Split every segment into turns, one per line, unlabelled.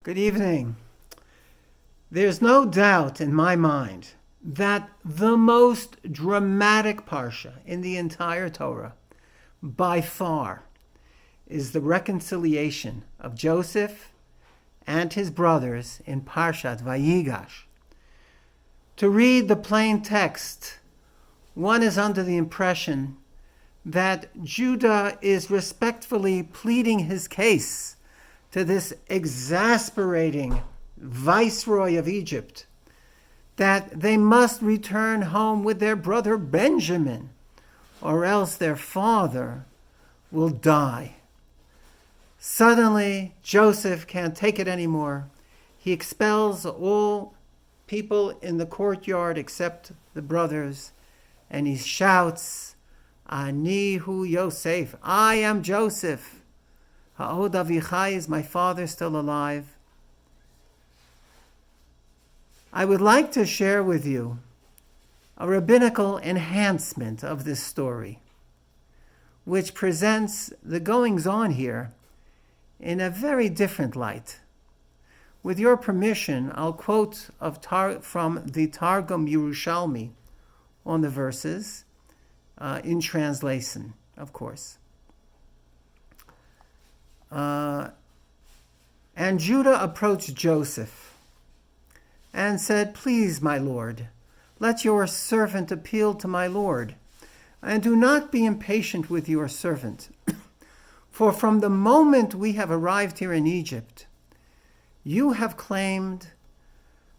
Good evening. There's no doubt in my mind that the most dramatic parsha in the entire Torah, by far, is the reconciliation of Joseph and his brothers in Parsha Vayigash. To read the plain text, one is under the impression that Judah is respectfully pleading his case to this exasperating viceroy of Egypt, that they must return home with their brother Benjamin, or else their father will die. Suddenly, Joseph can't take it anymore. He expels all people in the courtyard except the brothers, and he shouts, Ani hu Yosef, I am Joseph. Ha'od Avichai, is my father still alive? I would like to share with you a rabbinical enhancement of this story, which presents the goings-on here in a very different light. With your permission, I'll quote from the Targum Yerushalmi on the verses, in translation, of course. And Judah approached Joseph and said, Please, my lord, let your servant appeal to my lord, and do not be impatient with your servant. For from the moment we have arrived here in Egypt, you have claimed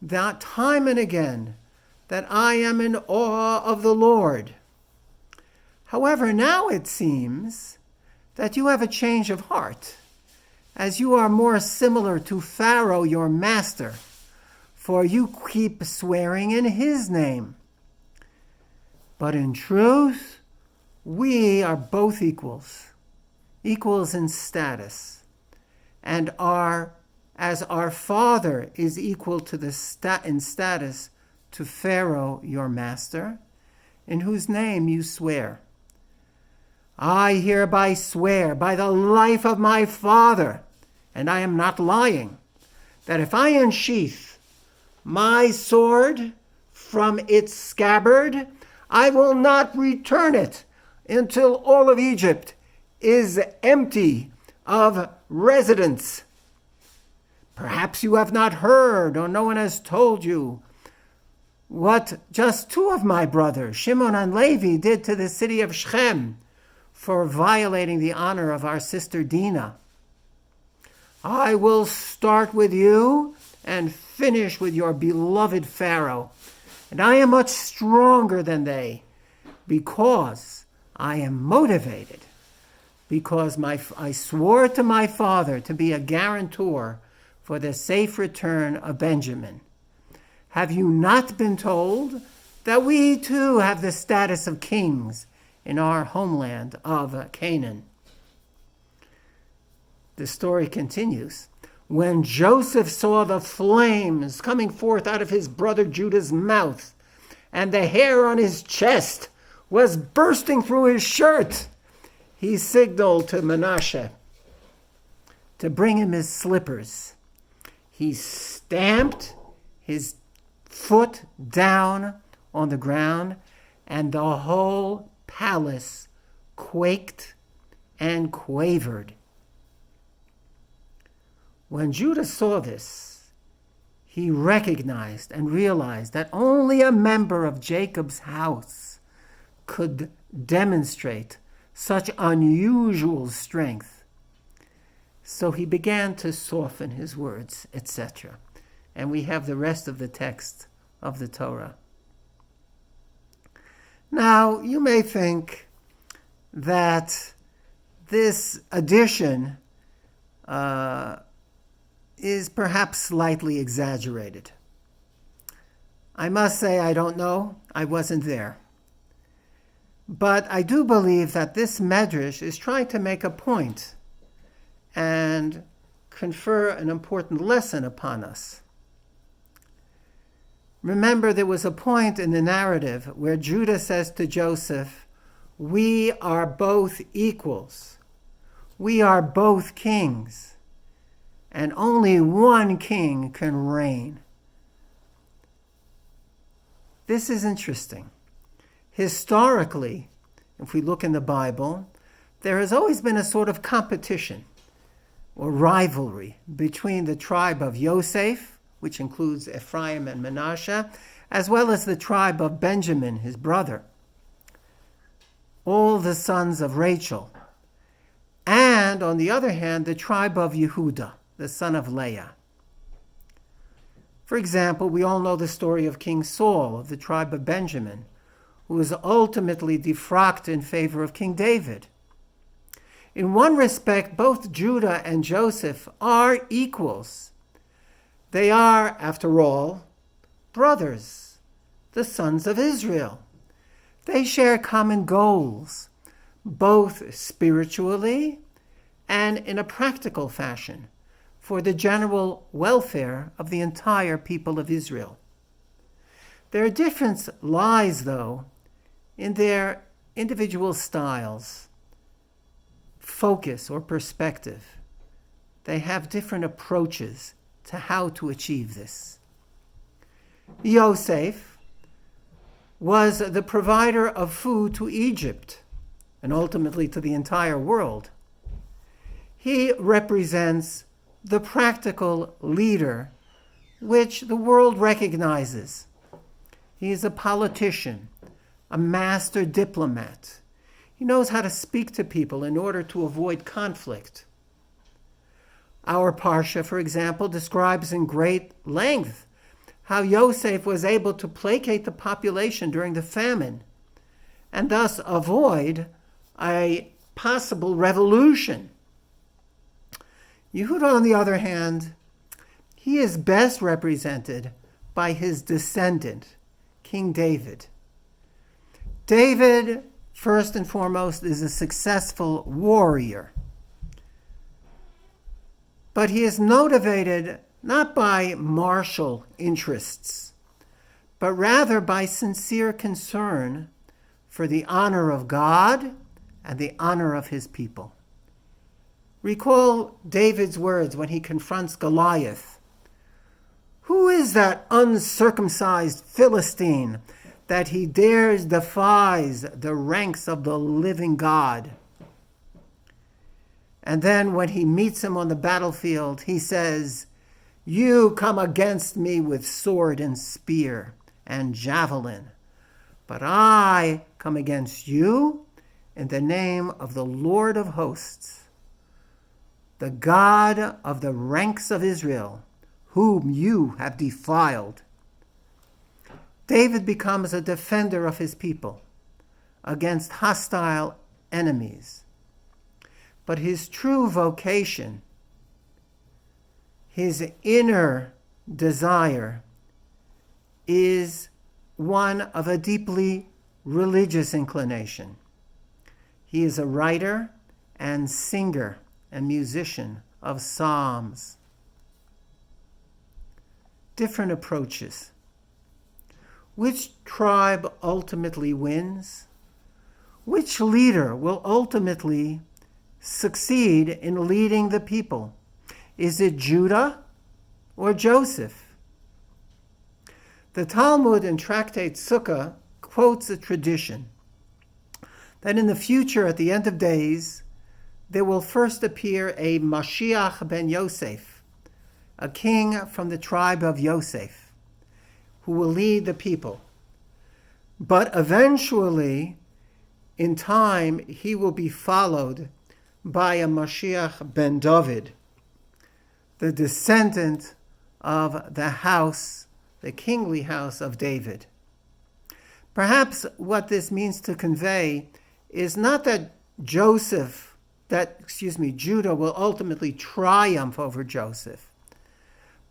that time and again that I am in awe of the Lord. However, now it seems that you have a change of heart, as you are more similar to Pharaoh, your master, for you keep swearing in his name. But in truth, we are both equals in status, and as our father is equal to in status to Pharaoh, your master, in whose name you swear. I hereby swear by the life of my father, and I am not lying, that if I unsheath my sword from its scabbard, I will not return it until all of Egypt is empty of residents. Perhaps you have not heard, or no one has told you, what just two of my brothers, Shimon and Levi, did to the city of Shechem for violating the honor of our sister Dinah. I will start with you and finish with your beloved Pharaoh. And I am much stronger than they, because I am motivated, because I swore to my father to be a guarantor for the safe return of Benjamin. Have you not been told that we too have the status of kings in our homeland of Canaan? The story continues. When Joseph saw the flames coming forth out of his brother Judah's mouth, and the hair on his chest was bursting through his shirt, he signaled to Manasseh to bring him his slippers. He stamped his foot down on the ground, and the whole palace quaked and quavered. When Judah saw this, he recognized and realized that only a member of Jacob's house could demonstrate such unusual strength. So he began to soften his words, etc. And we have the rest of the text of the Torah. Now, you may think that this addition is perhaps slightly exaggerated. I must say I don't know. I wasn't there. But I do believe that this medrash is trying to make a point and confer an important lesson upon us. Remember, there was a point in the narrative where Judah says to Joseph, we are both equals. We are both kings. and only one king can reign. This is interesting. Historically, if we look in the Bible, there has always been a sort of competition or rivalry between the tribe of Yosef, which includes Ephraim and Manasseh, as well as the tribe of Benjamin, his brother, all the sons of Rachel, and on the other hand, the tribe of Yehudah, the son of Leah. For example, we all know the story of King Saul of the tribe of Benjamin, who was ultimately defrocked in favor of King David. In one respect, both Judah and Joseph are equals. They are, after all, brothers, the sons of Israel. They share common goals, both spiritually and in a practical fashion, for the general welfare of the entire people of Israel. Their difference lies, though, in their individual styles, focus, or perspective. They have different approaches to how to achieve this. Yosef was the provider of food to Egypt and ultimately to the entire world. He represents the practical leader which the world recognizes. He is a politician, a master diplomat. He knows how to speak to people in order to avoid conflict. Our Parsha, for example, describes in great length how Yosef was able to placate the population during the famine and thus avoid a possible revolution. Yehudah, on the other hand, he is best represented by his descendant, King David. David, first and foremost, is a successful warrior. But he is motivated not by martial interests, but rather by sincere concern for the honor of God and the honor of his people. Recall David's words when he confronts Goliath. Who is that uncircumcised Philistine that he dares defies the ranks of the living God? And then when he meets him on the battlefield, he says, you come against me with sword and spear and javelin, but I come against you in the name of the Lord of hosts, the God of the ranks of Israel, whom you have defiled. David becomes a defender of his people against hostile enemies. But his true vocation, his inner desire, is one of a deeply religious inclination. He is a writer and singer and musician of psalms. Different approaches. Which tribe ultimately wins? Which leader will ultimately succeed in leading the people? Is it Judah or Joseph? The Talmud in Tractate Sukkah quotes a tradition that in the future, at the end of days, there will first appear a Mashiach ben Yosef, a king from the tribe of Yosef, who will lead the people. But eventually, in time, he will be followed by a Mashiach ben David, the descendant of the house, the kingly house of David. Perhaps what this means to convey is not that Judah will ultimately triumph over Joseph,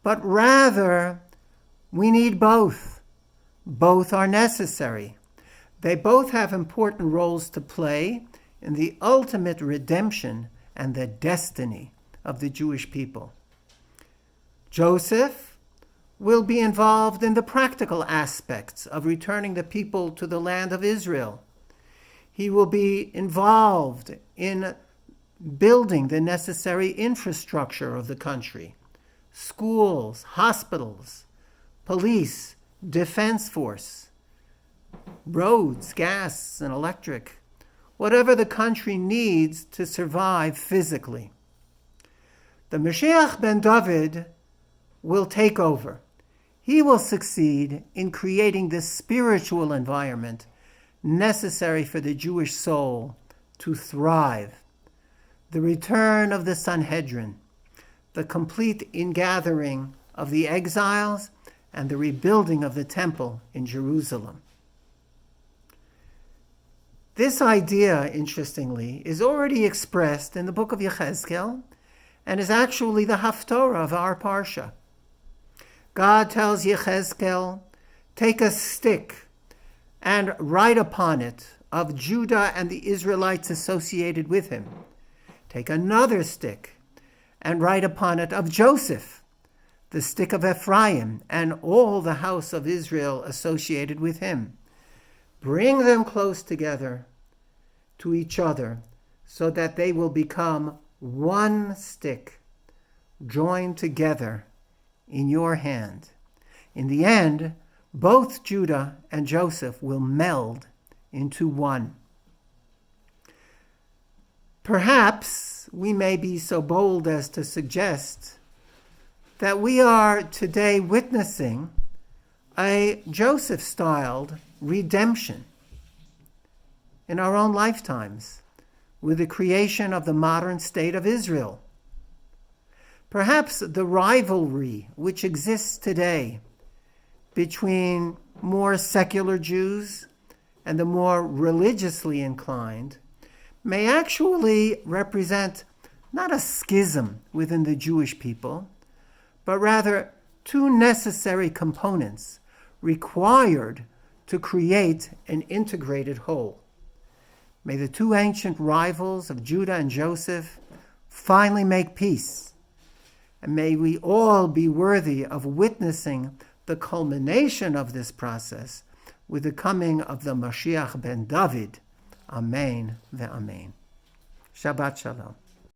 but rather we need both. Both are necessary. They both have important roles to play in the ultimate redemption and the destiny of the Jewish people. Joseph will be involved in the practical aspects of returning the people to the land of Israel. He will be involved in building the necessary infrastructure of the country. schools, hospitals, police, defense force, roads, gas, and electric, whatever the country needs to survive physically. The Mashiach ben David will take over. He will succeed in creating the spiritual environment necessary for the Jewish soul to thrive. The return of the Sanhedrin, the complete ingathering of the exiles, and the rebuilding of the temple in Jerusalem. This idea, interestingly, is already expressed in the book of Yechezkel and is actually the Haftorah of our Parsha. God tells Yechezkel, take a stick and write upon it of Judah and the Israelites associated with him. Take another stick and write upon it of Joseph, the stick of Ephraim, and all the house of Israel associated with him. Bring them close together to each other so that they will become one stick joined together in your hand. In the end, both Judah and Joseph will meld into one. Perhaps we may be so bold as to suggest that we are today witnessing a Joseph-styled redemption in our own lifetimes with the creation of the modern state of Israel. Perhaps the rivalry which exists today between more secular Jews and the more religiously inclined may actually represent not a schism within the Jewish people, but rather two necessary components required to create an integrated whole. May the two ancient rivals of Judah and Joseph finally make peace, and may we all be worthy of witnessing the culmination of this process with the coming of the Mashiach ben David. Amen ve'amen. Shabbat shalom.